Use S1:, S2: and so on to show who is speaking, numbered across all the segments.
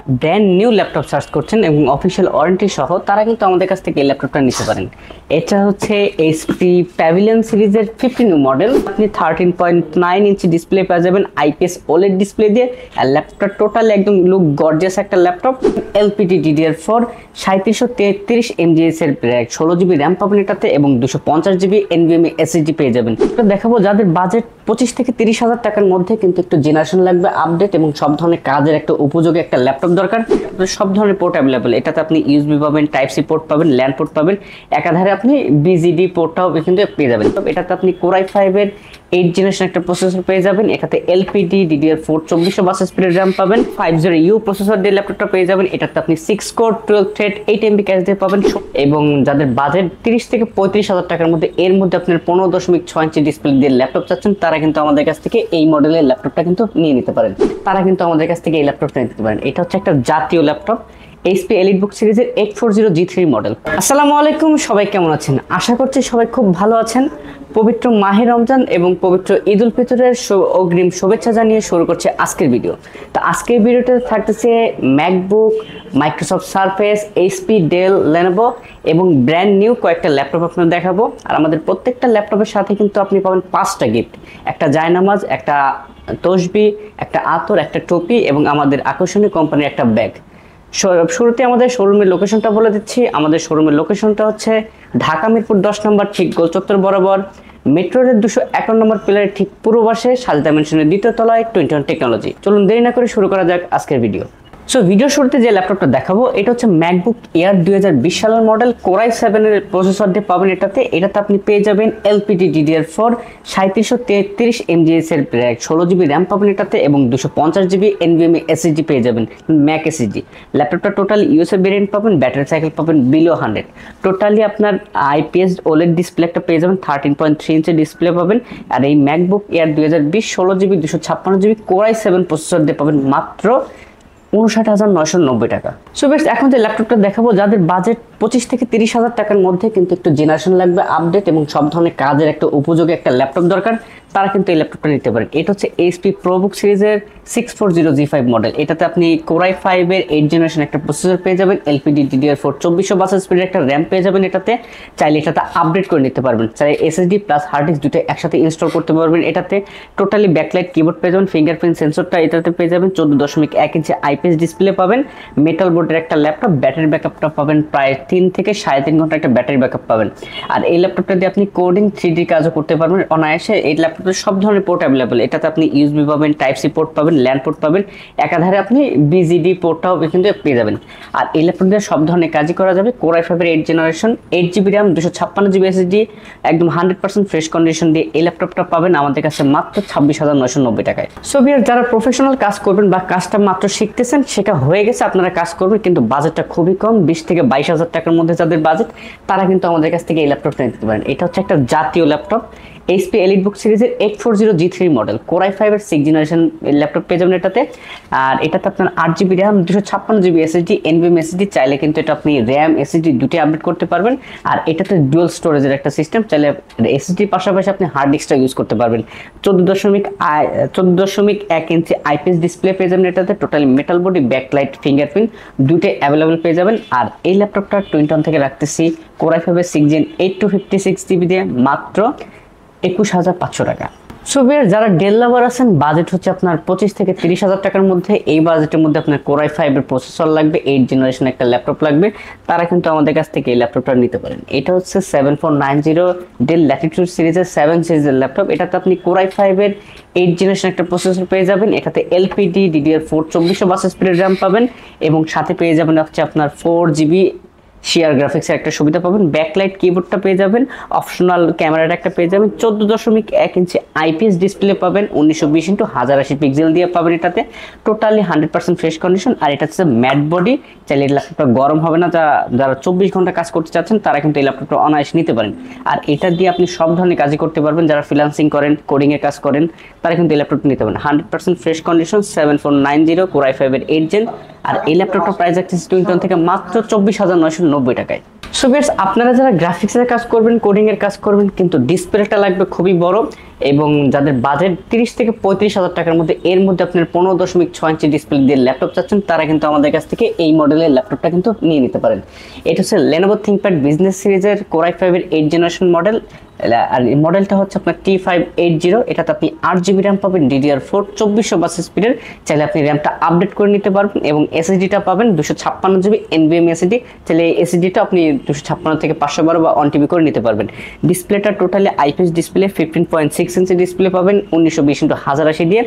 S1: Brand new laptop search করছেন এবং official warranty সহ, তারা কিন্তু আমাদের কাছ থেকে এই ল্যাপটপটা নিতে পারেন। এটা হচ্ছে এইচপি প্যাভিলিয়ন সিরিজের 15 মডেল। আপনি 13.9 ইঞ্চি ডিসপ্লে পেয়ে যাবেন আইপিএস ওলেড ডিসপ্লে দিয়ে। আর ল্যাপটপটা টোটাল একদম লুক গর্জিয়াস একটা ল্যাপটপ। এলপিডি DDR4 3733 MHz এর 16 GB র্যাম পাবেন এটাতে এবং 250 GB NVMe SSD পেয়ে যাবেন। এটা দেখাবো যাদের বাজেট 25 থেকে 30 হাজার টাকার মধ্যে, কিন্তু একটু জেনারেশন লাগবে আপডেট এবং সব ধরনের কাজের একটা উপযোগী একটা ল্যাপটপ দরকার। সব ধরনের পোর্ট অ্যাভেলেবল। এটাতে আপনি ইউএসবি পাবেন, টাইপ সি পোর্ট পাবেন, ল্যান পোর্ট পাবেন, একাধারে আপনি বিজিডি পোর্টটাও কিন্তু পেয়ে যাবেন। এটাতে আপনি কোরাই 5 এর 8 জেনারেশন একটা প্রসেসর পেয়ে যাবেন। এটাতে এলপিডি DDR4 2400 স্পিডের র্যাম পাবেন, 50U প্রসেসর দিয়ে ল্যাপটপটা পেয়ে যাবেন। এটাতে আপনি 6 কোর 12 থ্রেড 8 MB ক্যাশ দিয়ে পাবেন। এবং যাদের বাজেট 30 থেকে 35 হাজার টাকার মধ্যে, এর মধ্যে আপনার 15.6 ইঞ্চি ডিসপ্লে দিয়ে ল্যাপটপ চাচ্ছেন, তারা কিন্তু আমাদের কাছ থেকে এই মডেলের ল্যাপটপটা কিন্তু নিয়ে নিতে পারেন। এই ল্যাপটপটা এটা হচ্ছে একটা জাতীয় ল্যাপটপ, এইচপি এলিটবুক সিরিজের 840 G3 মডেল। আসসালামু আলাইকুম, সবাই কেমন আছেন? আশা করছি সবাই খুব ভালো আছেন। পবিত্র মাহে রমজান এবং পবিত্র ঈদ উল ফিতরের অগ্রিম শুভেচ্ছা জানিয়ে শুরু করছে আজকের ভিডিও। তো আজকের ভিডিওতে থাকতেছে MacBook, Microsoft Surface, HP, Dell, Lenovo এবং ব্র্যান্ড নিউ কয়েকটা ল্যাপটপ আপনাদের দেখাবো। আর আমাদের প্রত্যেকটা ল্যাপটপের সাথে কিন্তু আপনি পাবেন 5টা গিফট, একটা জায়নামাজ, একটা তসবি, একটা আতর, একটা টুপি এবং আমাদের আকর্ষণীয় কোম্পানির একটা ব্যাগ। শুরুতে আমাদের শোরুমের লোকেশনটা বলে দিচ্ছি। আমাদের শোরুমের লোকেশনটা হচ্ছে ঢাকা মিরপুর 10 নম্বর, ঠিক গোল চত্বর বরাবর, মেট্রো রেল 251 নম্বর পিলারের ঠিক পূর্ব পাশে, সাজেদা ম্যানশনের 2য় তলায়, 21 টেকনোলজি। চলুন দেরি না করে শুরু করা যাক আজকের ভিডিও। সো ভিডিও শুরুতে যে ল্যাপটপটা দেখাবো, এটা হচ্ছে ম্যাকবুক এয়ার 2020 সালের মডেল, কোরাই 7 এর প্রসেসর দিয়ে পাবেন এটাতে আপনি পেয়ে যাবেন এলপিডি DDR4 3733 MHz এর 16 GB র্যাম পাবেন এটাতে এবং 250 GB NVMe SSD পেয়ে যাবেন, ম্যাক SSD। ল্যাপটপটা টোটাল ইউএসএ ভেরিয়েন্ট পাবেন, ব্যাটারি সাইকেল পাবেন বিলো 100। টোটালি আপনার আইপিএস ওলেড ডিসপ্লে একটা পেয়ে যাবেন, 13.3 ইঞ্চি ডিসপ্লে পাবেন। আর এই MacBook air 2020 16 GB 256 GB core i 7 processor দিয়ে পাবেন মাত্র 59,990 টাকা। সো বেশ, এখন যে ল্যাপটপটা দেখাবো যাদের বাজেট 25 থেকে 30 হাজার টাকার মধ্যে, কিন্তু একটু জেনারেশন লাগবে আপডেট এবং সব ধরনের কাজের একটা উপযোগী একটা ল্যাপটপ দরকার, তারা কিন্তু এই ল্যাপটপটা নিতে পারেন। এটা হচ্ছে এইচপি প্রোবুক সিরিজের 640 G5 মডেল। এটাতে আপনি কোরাই 5 এর 8 জেনারেশন একটা প্রসেসর পেয়ে যাবেন, এলপিডি DDR4 2400 স্পিডের একটা র্যাম পেয়ে যাবেন এটাতে। চাইলে এটাতে আপডেট করে নিতে পারবেন, চাইলে এসএসডি প্লাস হার্ড ডিস্ক দুটো একসাথে ইনস্টল করতে পারবেন এটাতে। টোটালি ব্যাকলাইট কিবোর্ড পেয়ে যাবেন, ফিঙ্গারপ্রিন্ট সেন্সরটা এটাতে পেয়ে যাবেন, 14.1 ইঞ্চি আইপিএস ডিসপ্লে পাবেন, মেটাল বোর্ডের একটা ল্যাপটপ, ব্যাটারি ব্যাকআপটা পাবেন প্রায় 3 থেকে 3.5 ঘন্টা একটা ব্যাটারি ব্যাকআপ পাবেন। আর এই ল্যাপটপটা দিয়ে আপনি কোডিং 3D কাজও করতে পারবেন অনায়াসে। এই ল্যাপটপে সব ধরনের পোর্ট অ্যাভেলেবল। এটাতে আপনি ইউএসবি পাবেন, টাইপ সি পোর্ট পাবেন, ল্যান পোর্ট পাবেন, একাধারে আপনি বিজিডি পোর্টটাও কিন্তু পেয়ে যাবেন। আর এই ল্যাপটপ দিয়ে সব ধরনের কাজই করা যাবে। কোরাই 5 এর 8 generation 8 GB RAM 256 GB SSD একদম 100% ফ্রেশ কন্ডিশন দিয়ে এই ল্যাপটপটা পাবেন আমাদের কাছে মাত্র 26,990 টাকায়। সো ভিউয়ার, যারা প্রফেশনাল কাজ করবেন বা কাজটা মাত্র শিখতেছেন, সেটা হয়ে গেছে, আপনারা কাজ করবেন কিন্তু বাজেটটা খুবই কম, 20 থেকে 22 হাজার টাকার মধ্যে যাদের বাজেট, তারা কিন্তু আমাদের কাছ থেকে এই ল্যাপটপটা নিতে পারেন। এটা হচ্ছে একটা জাতীয় ল্যাপটপ, এইচপি এলিটবুক সিরিজের 840 G3 মডেল, কোরাই 5 এর 6 জেনারেশন ল্যাপটপ পেয়ে যাবেন এটাতে। আর এটাতে আপনার 8 GB RAM 256 GB SSD NVMe SSD, চাইলে কিন্তু এটা আপনি র্যাম SSD দুটোই আপডেট করতে পারবেন। আর এটাতে ডুয়াল স্টোরেজের একটা সিস্টেম, চাইলে এসএসডির পাশাপাশি আপনি হার্ড ডিস্কটা ইউজ করতে পারবেন। 14.1 ইঞ্চি আইপিএস ডিসপ্লে পেয়ে যাবেন এটাতে। Totally metal body, backlight, fingerprint দুটোই অ্যাভেলেবল পেয়ে যাবেন। আর এই ল্যাপটপটা 21 থেকে রাখতেছি কোরাই 5 এর 6 Gen 8256 GB দিয়ে মাত্র 21,500 টাকা। সো ভিউয়ার, যারা ডেল লাভার আছেন, বাজেট হচ্ছে আপনার 25 থেকে 30 হাজার টাকার মধ্যে, এই বাজেটের মধ্যে আপনার কোরাই 5 এর প্রসেসর লাগবে, 8 জেনারেশন একটা ল্যাপটপ লাগবে, তারা কিন্তু আমাদের কাছ থেকে এই ল্যাপটপটা নিতে পারেন। এটা হচ্ছে 7490 ডেল ল্যাটিটিউড সিরিজের 7 সিরিজের ল্যাপটপ। এটাতে আপনি কোরাই 5 এর 8 জেনারেশন একটা প্রসেসর পেয়ে যাবেন। এটাতে এলপিডি DDR4 2400 স্পিডের র্যাম পাবেন এবং সাথে পেয়ে যাবেন হচ্ছে আপনার 4 GB শেয়ার গ্রাফিক্সের একটা সুবিধা পাবেন, ব্যাকলাইট কিবোর্ডটা পেয়ে যাবেন, অপশনাল ক্যামেরাটা একটা পেয়ে যাবেন, 14.1 ইঞ্চি আইপিএস ডিসপ্লে পাবেন, 1920x1080 পিক্সেল দিয়ে পাবেন এটাতে। Totally 100% fresh condition. আর এটা হচ্ছে ম্যাট বডি, চাইলে এই ল্যাপটপটা গরম হবে না, যারা 24 ঘন্টা কাজ করতে চাচ্ছেন তারা কিন্তু এই ল্যাপটপটা অনায়াসে নিতে পারেন। আর এটা দিয়ে আপনি সব ধরনের কাজই করতে পারবেন, যারা ফ্রিল্যান্সিং করেন, কোডিং এর কাজ করেন, তারা কিন্তু এই ল্যাপটপটা নিতে পারেন। 100% ফ্রেশ কন্ডিশন, 7490 কোরাই 5 এর 8 জেন। আর এই ল্যাপটপটা প্রাইস আছে 21 থেকে মাত্র 24,990 টাকায়। সো ভিউয়ার্স, আপনারা যারা গ্রাফিক্সের কাজ করবেন, কোডিং এর কাজ করবেন, কিন্তু ডিসপ্লেটা লাগবে খুবই বড়, এবং যাদের বাজেট 30 থেকে 35,000 টাকার মধ্যে, এর মধ্যে আপনার 15.6 ইঞ্চি ডিসপ্লে দিয়ে ল্যাপটপ চাচ্ছেন, তারা কিন্তু আমাদের কাছ থেকে এই মডেলের ল্যাপটপটা কিন্তু নিয়ে নিতে পারেন। এটা হচ্ছে Lenovo ThinkPad বিজনেস সিরিজের Core i5 এর 8th জেনারেশন মডেল। আর এই মডেলটা হচ্ছে আপনার T580। এটাতে আপনি 8GB র্যাম পাবেন, DDR4 2400 স্পিডের। চাইলে আপনি র্যামটা আপডেট করে নিতে পারবেন এবং এসএসডিটা পাবেন 256GB NVMe এসএসডি। চাইলে এই এসএসডিটা আপনি 256 থেকে 512 বা 1TB করে নিতে পারবেন। ডিসপ্লেটা totally IPS display, 15.6 inch display পাবেন 1920x1080 দিয়ে।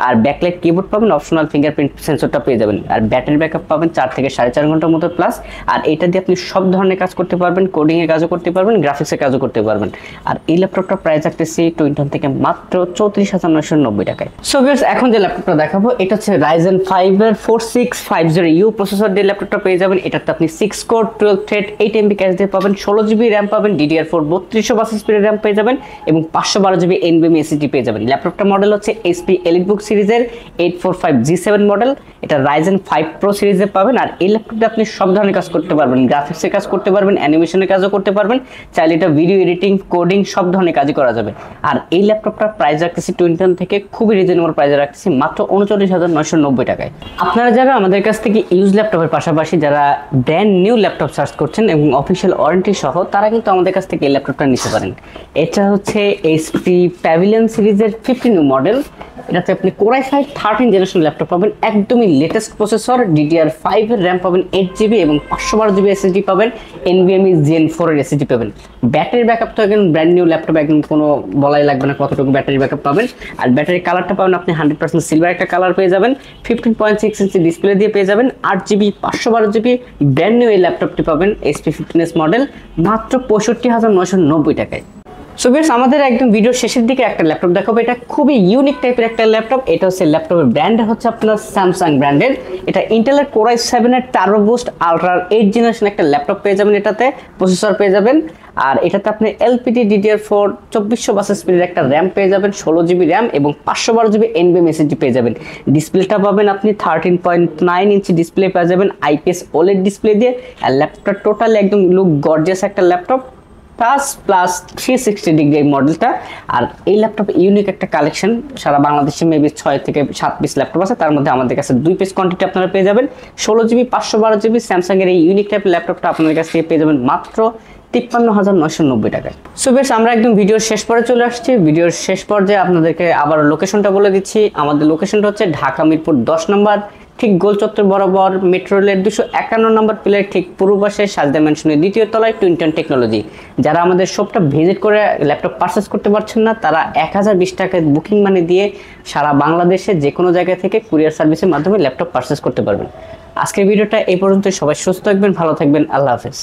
S1: আর ব্যাকলাইট কিবোর্ড পাবেন, অপশনাল ফিঙ্গারপ্রিন্ট সেন্সরটা পেয়ে যাবেন। আর ব্যাটারি ব্যাকআপ পাবেন 4 থেকে 4.5 ঘন্টার মতো প্লাস। আর এটা দিয়ে আপনি সব ধরনের কাজ করতে পারবেন, কোডিং এর কাজও করতে পারবেন, গ্রাফিক্সের কাজও করতে পারবেন। আর এই ল্যাপটপটার প্রাইস রাখতেছি টুইনটন থেকে মাত্র 34,990 টাকায়। সো ভিউয়ার্স, এখন যে ল্যাপটপটা দেখাবো এটা হচ্ছে Ryzen 5 এর 4650U প্রসেসর দিয়ে ল্যাপটপটা পেয়ে যাবেন। এটাতে আপনি 6 কোর 12 থ্রেড 8MB ক্যাশ দিয়ে পাবেন, 16GB র্যাম পাবেন, DDR4 3200 স্পিডের র্যাম পেয়ে যাবেন এবং 512GB NVMe এসএসডি পেয়ে যাবেন। ল্যাপটপটার মডেল হচ্ছে HP EliteBook সিরিজের 845G7 মডেল। এটা Ryzen 5 Pro সিরিজে পাবেন। আর এই ল্যাপটপে আপনি সব ধরনের কাজ করতে পারবেন, গ্রাফিক্সের কাজ করতে পারবেন, অ্যানিমেশনের কাজও করতে পারবেন। চাইলে এটা ভিডিও এডিটিং, কোডিং সব ধরনের কাজই করা যাবে। আর এই ল্যাপটপটার প্রাইস রাখতেছি টুইনটন থেকে খুবই রিজনেবল প্রাইসে রাখতেছি মাত্র 39,990 টাকায়। আপনারা যারা আমাদের কাছ থেকে ইউজ ল্যাপটপের পাশাপাশি যারা ব্র্যান্ড নিউ ল্যাপটপ সার্চ করছেন এবং অফিসিয়াল ওয়ারেন্টি সহ, তারা কিন্তু আমাদের কাছ থেকে এই ল্যাপটপটা নিতে পারেন। এটা হচ্ছে HP প্যাভিলিয়ন সিরিজের 15 মডেল। এটাতে আপনি Core i5 13th generation laptop পাবেন, একদমই লেটেস্ট প্রসেসর, DDR5 এর র্যাম পাবেন 8GB এবং 512GB এসএসডি পাবেন, NVMe Gen 4 এর এসএসডি পাবেন। ব্যাটারি ব্যাকআপ তো একদম ব্র্যান্ড নিউ ল্যাপটপ, একদম কোনো বলাই লাগবে না কতটুকু ব্যাটারি ব্যাকআপ পাবেন। আর ব্যাটারি কালারটা পাবেন আপনি 100% সিলভার একটা কালার পেয়ে যাবেন, 15.6 ইঞ্চি ডিসপ্লে দিয়ে পেয়ে যাবেন, 8GB 512GB ব্র্যান্ড নিউ এই ল্যাপটপটি পাবেন HP 15s মডেল মাত্র 65,990 টাকায়। সো ভিউয়ার্স, আমাদের একদম ভিডিওর শেষের দিকে একটা ল্যাপটপ দেখাবো। এটা খুবই ইউনিক টাইপের একটা ল্যাপটপ। এটা হচ্ছে ল্যাপটপের ব্র্যান্ড হচ্ছে আপনার স্যামসাং ব্র্যান্ডের। এটা ইন্টেলের Core i7 এর turbo boost ultra 8th generation একটা ল্যাপটপ পেয়ে যাবেন, এটাতে প্রসেসর পেয়ে যাবেন। আর এটাতে আপনি LPD DDR4 2400 স্পিডের একটা র্যাম পেয়ে যাবেন, 16GB র্যাম এবং 512GB NVMe এসএসডি পেয়ে যাবেন। ডিসপ্লেটা পাবেন আপনি 13.9 ইঞ্চি ডিসপ্লে পেয়ে যাবেন IPS OLED ডিসপ্লে দিয়ে। আর ল্যাপটপটা টোটালি একদম লুক গর্জিয়াস একটা ল্যাপটপ, প্লাস 360 ডিগ্রি মডেলটা। আর এই ল্যাপটপ ইউনিক একটা কালেকশন, সারা বাংলাদেশে মেবি 6 থেকে 7 পিস ল্যাপটপ আছে, তার মধ্যে আমাদের কাছে 2 পিস কোয়ান্টিটি আপনারা পেয়ে যাবেন। 16GB 512GB স্যামসাং এর এই ইউনিক টাইপের ল্যাপটপটা আপনাদের কাছ থেকে পেয়ে যাবেন মাত্র 53,990 টাকায়। সো বেশ, আমরা একদম ভিডিওর শেষ পরে চলে আসছি। ভিডিওর শেষ পর্যায়ে আপনাদেরকে আবার লোকেশনটা বলে দিচ্ছি। আমাদের লোকেশনটা হচ্ছে ঢাকা মিরপুর 10 নম্বর, ঠিক গোল চত্বর বরাবর, মেট্রো রেলের 251 নম্বর পিলার ঠিক পূর্ব পাশে সাজদা ম্যানশনের 2য় তলায় টুইনটন টেকনোলজি। যারা আমাদের শপটা ভিজিট করে ল্যাপটপ পারচেস করতে পারছেন না, তারা 1020 টাকায় বুকিং মানি দিয়ে সারা বাংলাদেশে যে কোনো জায়গা থেকে কুরিয়ার সার্ভিসের মাধ্যমে ল্যাপটপ পারচেস করতে পারবেন। আজকের ভিডিওটা এই পর্যন্ত। সবাই সুস্থ থাকবেন, ভালো থাকবেন, আল্লাহ হাফেজ।